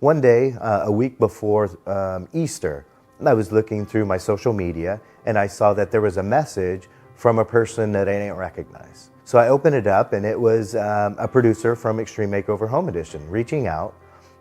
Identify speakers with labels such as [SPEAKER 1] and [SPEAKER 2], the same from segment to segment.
[SPEAKER 1] One day, a week before Easter, I was looking through my social media and I saw that there was a message from a person that I didn't recognize. So I opened it up and it was a producer from Extreme Makeover Home Edition reaching out,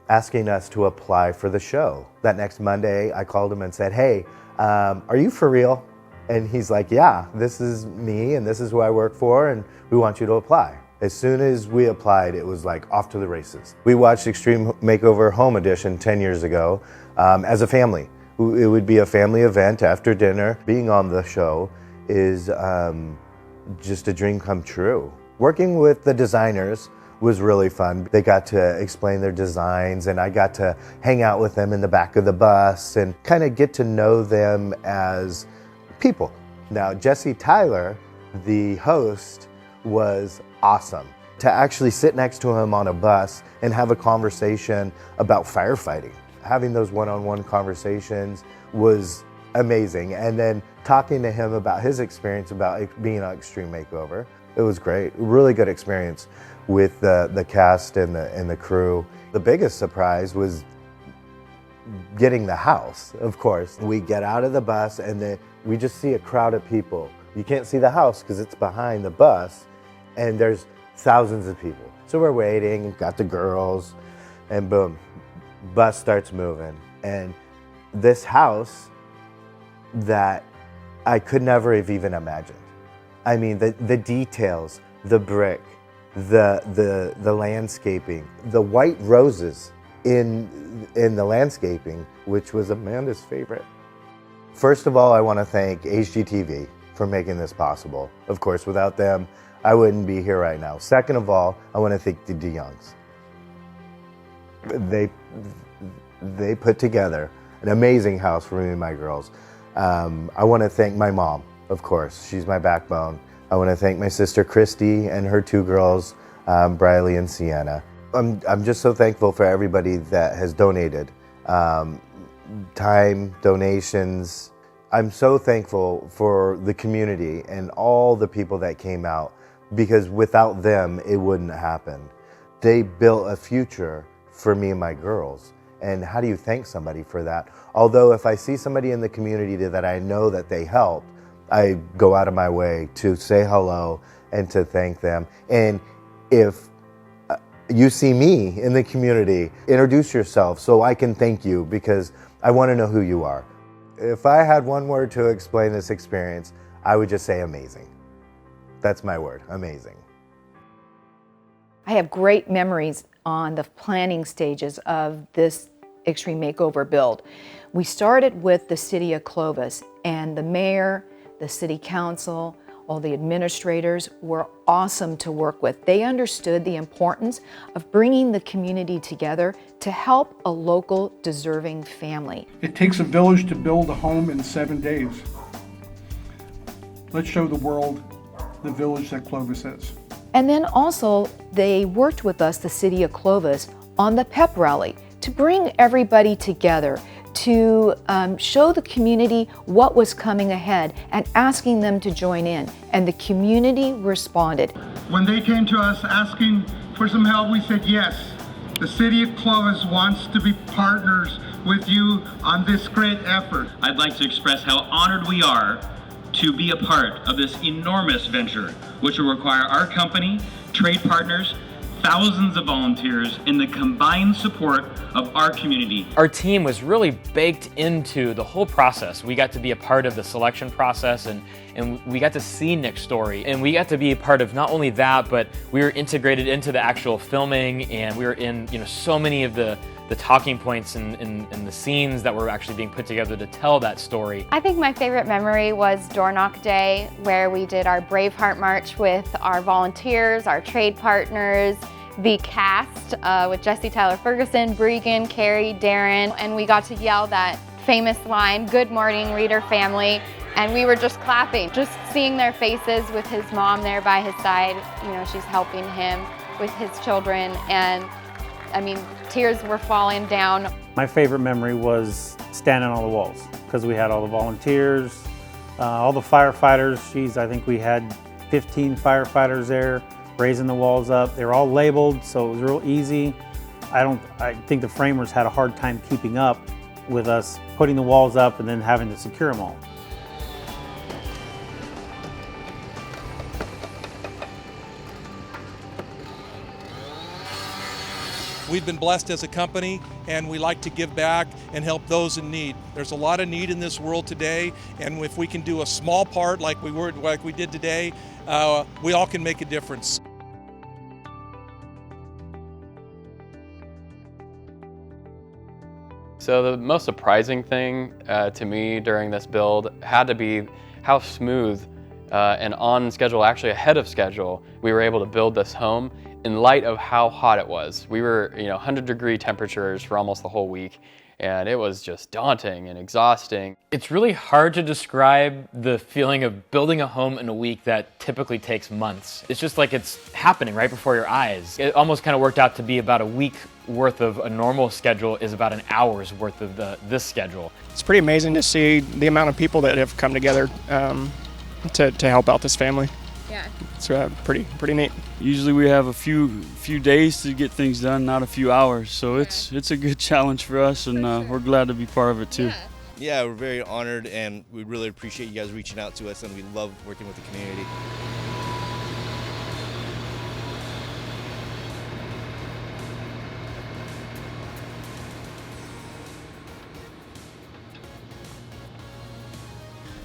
[SPEAKER 1] asking us to apply for the show. That next Monday, I called him and said, hey, are you for real? And he's like, yeah, this is me and this is who I work for and we want you to apply. As soon as we applied, it was like off to the races. We watched Extreme Makeover Home Edition 10 years ago as a family. It would be a family event after dinner. Being on the show is just a dream come true. Working with the designers was really fun. They got to explain their designs and I got to hang out with them in the back of the bus and kind of get to know them as people. Now, Jesse Tyler, the host, was awesome. To actually sit next to him on a bus and have a conversation about firefighting. Having those one-on-one conversations was amazing. And then talking to him about his experience about being on Extreme Makeover, it was great. Really good experience with the cast and the crew. The biggest surprise getting the house, of course. We get out of the bus and then we just see a crowd of people. You can't see the house because it's behind the bus and there's thousands of people. So we're waiting, got the girls, and boom, bus starts moving. And this house that I could never have even imagined. I mean, the details, the brick, the landscaping, the white roses in the landscaping, which was Amanda's favorite. First of all, I want to thank HGTV for making this possible. Of course, without them, I wouldn't be here right now. Second of all, I want to thank the DeYoungs. They put together an amazing house for me and my girls. I want to thank my mom, of course. She's my backbone. I want to thank my sister Christy and her two girls, Briley and Sienna. I'm just so thankful for everybody that has donated. Time, donations. I'm so thankful for the community and all the people that came out, because without them, it wouldn't happen. They built a future for me and my girls. And how do you thank somebody for that? Although if I see somebody in the community that I know that they helped, I go out of my way to say hello and to thank them. And if you see me in the community, introduce yourself so I can thank you, because I want to know who you are. If I had one word to explain this experience, I would just say amazing. That's my word, amazing.
[SPEAKER 2] I have great memories on the planning stages of this Extreme Makeover build. We started with the city of Clovis, and the mayor, the city council, all the administrators were awesome to work with. They understood the importance of bringing the community together to help a local deserving family.
[SPEAKER 3] It takes a village to build a home in 7 days. Let's show the world the village that Clovis is.
[SPEAKER 2] And then also they worked with us, the city of Clovis, on the pep rally to bring everybody together, to show the community what was coming ahead and asking them to join in. And the community responded.
[SPEAKER 4] When they came to us asking for some help, we said yes. The city of Clovis wants to be partners with you on this great effort.
[SPEAKER 5] I'd like to express how honored we are to be a part of this enormous venture, which will require our company, trade partners, thousands of volunteers, and the combined support of our community.
[SPEAKER 6] Our team was really baked into the whole process. We got to be a part of the selection process, and we got to see Nick's story. And we got to be a part of not only that, but we were integrated into the actual filming, and we were in so many of the talking points and the scenes that were actually being put together to tell that story.
[SPEAKER 7] I think my favorite memory was Door Knock Day, where we did our Braveheart March with our volunteers, our trade partners, the cast with Jesse Tyler Ferguson, Bregan, Carrie, Darren, and we got to yell that famous line, "Good morning, Reader family," and we were just clapping. Just seeing their faces with his mom there by his side, she's helping him with his children, and I mean, tears were falling down.
[SPEAKER 8] My favorite memory was standing on the walls, because we had all the volunteers, all the firefighters. I think we had 15 firefighters there, raising the walls up. They were all labeled, so it was real easy. I think the framers had a hard time keeping up with us putting the walls up and then having to secure them all.
[SPEAKER 9] We've been blessed as a company, and we like to give back and help those in need. There's a lot of need in this world today, and if we can do a small part like we did today, we all can make a difference.
[SPEAKER 10] So the most surprising thing to me during this build had to be how smooth and on schedule, actually ahead of schedule, we were able to build this home in light of how hot it was. We were, 100-degree temperatures for almost the whole week, and it was just daunting and exhausting.
[SPEAKER 6] It's really hard to describe the feeling of building a home in a week that typically takes months. It's just like it's happening right before your eyes. It almost kind of worked out to be about a week worth of a normal schedule is about an hour's worth of this schedule.
[SPEAKER 11] It's pretty amazing to see the amount of people that have come together to help out this family.
[SPEAKER 7] Yeah.
[SPEAKER 11] It's pretty neat.
[SPEAKER 12] Usually we have a few days to get things done, not a few hours. So it's a good challenge for us, and we're glad to be part of it too.
[SPEAKER 13] Yeah, we're very honored, and we really appreciate you guys reaching out to us, and we love working with the community.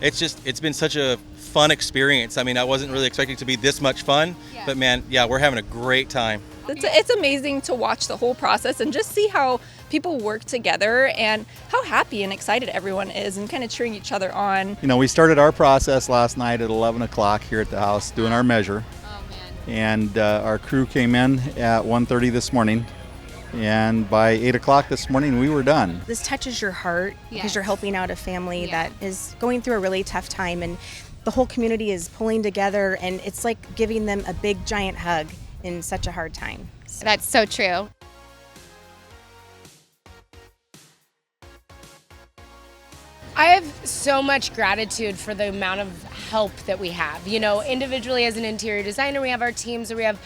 [SPEAKER 13] It's been such a fun experience. I mean, I wasn't really expecting it to be this much fun, but man, yeah, we're having a great time.
[SPEAKER 14] It's amazing to watch the whole process and just see how people work together and how happy and excited everyone is and kind of cheering each other on.
[SPEAKER 15] We started our process last night at 11 o'clock here at the house doing our measure.
[SPEAKER 7] Oh, man.
[SPEAKER 15] And our crew came in at 1:30 this morning. And by 8 o'clock this morning, we were done.
[SPEAKER 16] This touches your heart because you're helping out a family that is going through a really tough time, and the whole community is pulling together, and it's like giving them a big giant hug in such a hard time.
[SPEAKER 7] That's so true.
[SPEAKER 17] I have so much gratitude for the amount of help that we have. Individually as an interior designer, we have our teams, and we have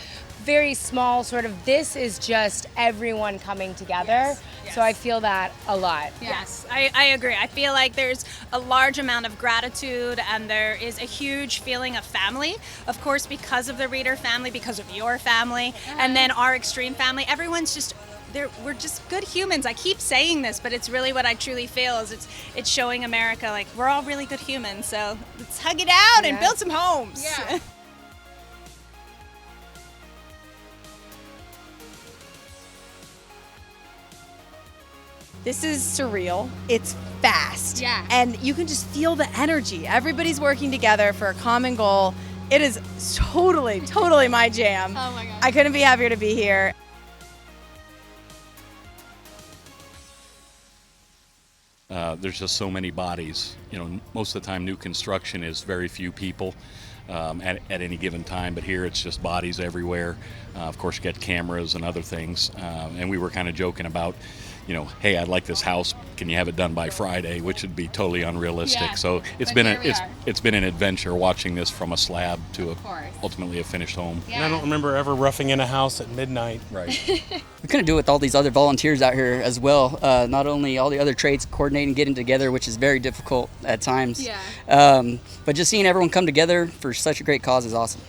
[SPEAKER 17] very small this is just everyone coming together.
[SPEAKER 18] Yes.
[SPEAKER 17] So I feel that a lot.
[SPEAKER 18] Yes, I agree. I feel like there's a large amount of gratitude, and there is a huge feeling of family. Of course, because of the Reader family, because of your family, and then our Extreme family. Everyone's just we're just good humans. I keep saying this, but it's really what I truly feel is it's showing America like we're all really good humans. So let's hug it out and build some homes.
[SPEAKER 17] Yeah.
[SPEAKER 16] This is surreal. It's fast.
[SPEAKER 17] Yeah.
[SPEAKER 16] And you can just feel the energy. Everybody's working together for a common goal. It is totally my jam.
[SPEAKER 17] Oh my God.
[SPEAKER 16] I couldn't be happier to be here.
[SPEAKER 19] There's just so many bodies. Most of the time new construction is very few people at any given time, but here it's just bodies everywhere. Of course, you get cameras and other things. And we were kind of joking about, hey, I'd like this house. Can you have it done by Friday? Which would be totally unrealistic.
[SPEAKER 17] Yeah,
[SPEAKER 19] so it's been an adventure watching this from a slab to ultimately a finished home.
[SPEAKER 11] And I don't remember ever roughing in a house at midnight.
[SPEAKER 19] Right.
[SPEAKER 20] We couldn't do it with all these other volunteers out here as well. Not only all the other trades coordinating, getting together, which is very difficult at times.
[SPEAKER 17] Yeah.
[SPEAKER 20] But just seeing everyone come together for such a great cause is awesome.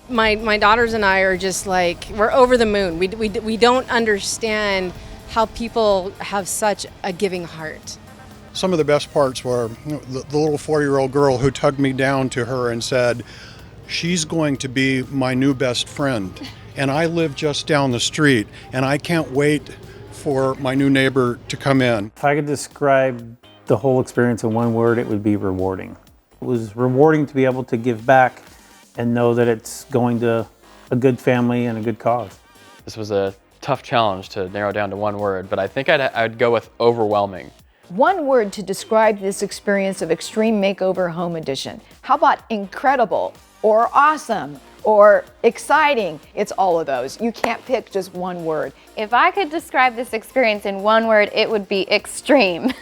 [SPEAKER 17] My daughters and I are just we're over the moon. We don't understand how people have such a giving heart.
[SPEAKER 3] Some of the best parts were the little 4-year-old girl who tugged me down to her and said, "She's going to be my new best friend. And I live just down the street, and I can't wait for my new neighbor to come in."
[SPEAKER 8] If I could describe the whole experience in one word, it would be rewarding. It was rewarding to be able to give back and know that it's going to a good family and a good cause.
[SPEAKER 10] This was a tough challenge to narrow down to one word, but I think I'd go with overwhelming.
[SPEAKER 2] One word to describe this experience of Extreme Makeover Home Edition. How about incredible or awesome or exciting? It's all of those. You can't pick just one word.
[SPEAKER 7] If I could describe this experience in one word, it would be extreme.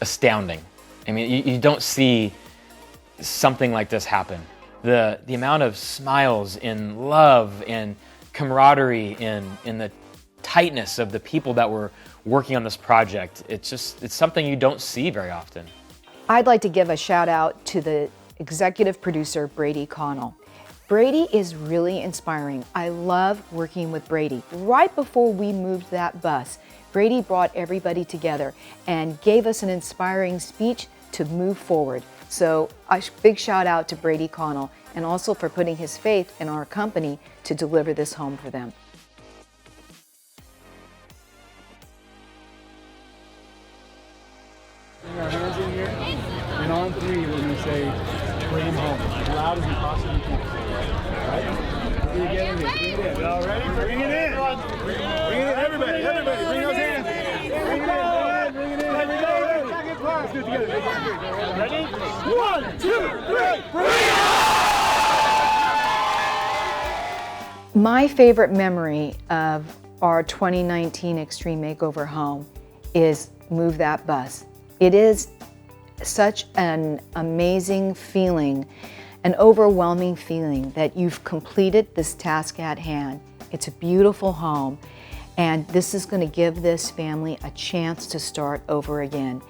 [SPEAKER 6] Astounding. I mean, you don't see something like this happen. The amount of smiles and love and camaraderie and the tightness of the people that were working on this project, it's something you don't see very often.
[SPEAKER 2] I'd like to give a shout out to the executive producer, Brady Connell. Brady is really inspiring. I love working with Brady. Right before we moved that bus, Brady brought everybody together and gave us an inspiring speech to move forward. So a big shout out to Brady Connell, and also for putting his faith in our company to deliver this home for them.
[SPEAKER 21] Bring our hands in here, and on three we're going to say, bring him home, as loud as we possibly can. Right? Bring it in here, bring it in. Y'all ready? Bring it in! Bring it in, everybody, bring those hands in. Bring it in, bring it in, everybody. Second part. Let's do it together. Ready? 1, 2, 3, bring it on!
[SPEAKER 2] My favorite memory of our 2019 Extreme Makeover home is Move That Bus. It is such an amazing feeling, an overwhelming feeling that you've completed this task at hand. It's a beautiful home, and this is going to give this family a chance to start over again.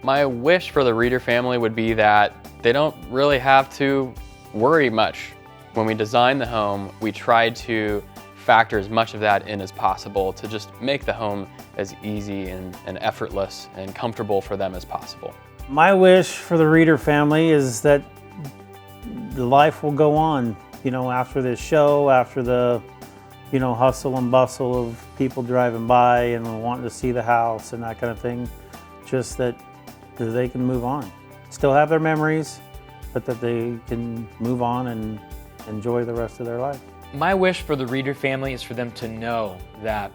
[SPEAKER 10] My wish for the Reeder family would be that they don't really have to worry much. When we design the home, we try to factor as much of that in as possible to just make the home as easy and effortless and comfortable for them as possible.
[SPEAKER 8] My wish for the Reeder family is that the life will go on, you know, after this show, after the, you know, hustle and bustle of people driving by and wanting to see the house and that kind of thing. Just that they can move on. Still have their memories, but that they can move on and enjoy the rest of their life.
[SPEAKER 6] My wish for the Reeder family is for them to know that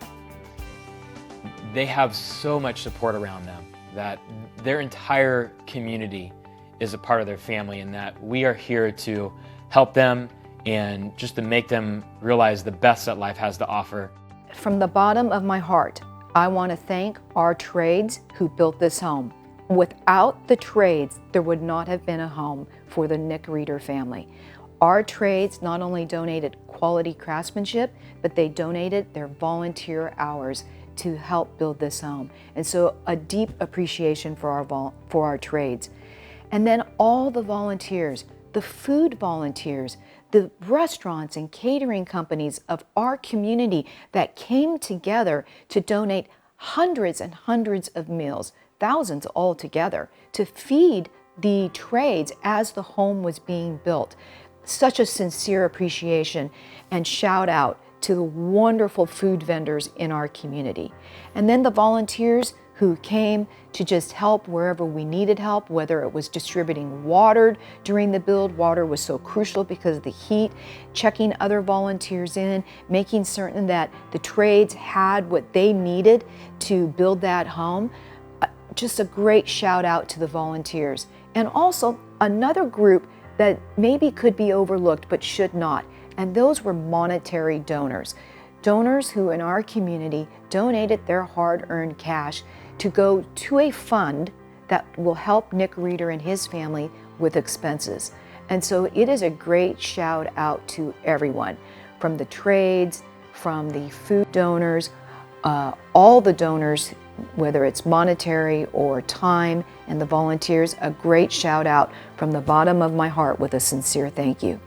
[SPEAKER 6] they have so much support around them, that their entire community is a part of their family, and that we are here to help them and just to make them realize the best that life has to offer.
[SPEAKER 2] From the bottom of my heart, I want to thank our trades who built this home. Without the trades, there would not have been a home for the Nick Reeder family. Our trades not only donated quality craftsmanship, but they donated their volunteer hours to help build this home. And so a deep appreciation for our trades. And then all the volunteers, the food volunteers, the restaurants and catering companies of our community that came together to donate hundreds and hundreds of meals, thousands altogether, to feed the trades as the home was being built. Such a sincere appreciation and shout out to the wonderful food vendors in our community. And then the volunteers who came to just help wherever we needed help, whether it was distributing water during the build. Water was so crucial because of the heat, checking other volunteers in, making certain that the trades had what they needed to build that home. Just a great shout out to the volunteers. And also another group that maybe could be overlooked but should not, and those were monetary donors. Donors who in our community donated their hard-earned cash to go to a fund that will help Nick Reeder and his family with expenses. And so it is a great shout out to everyone, from the trades, from the food donors, all the donors, whether it's monetary or time, and the volunteers. A great shout out from the bottom of my heart with a sincere thank you.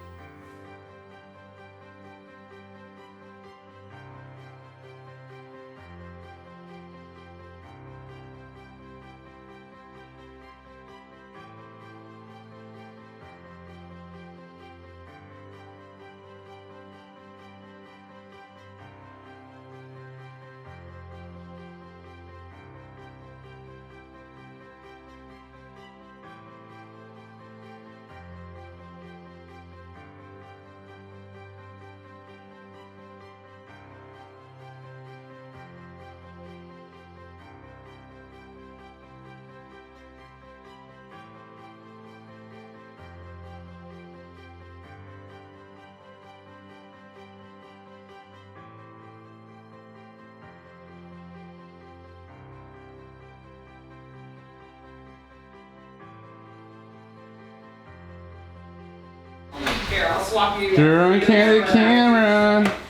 [SPEAKER 1] Here, I'll swap you. Turn the camera.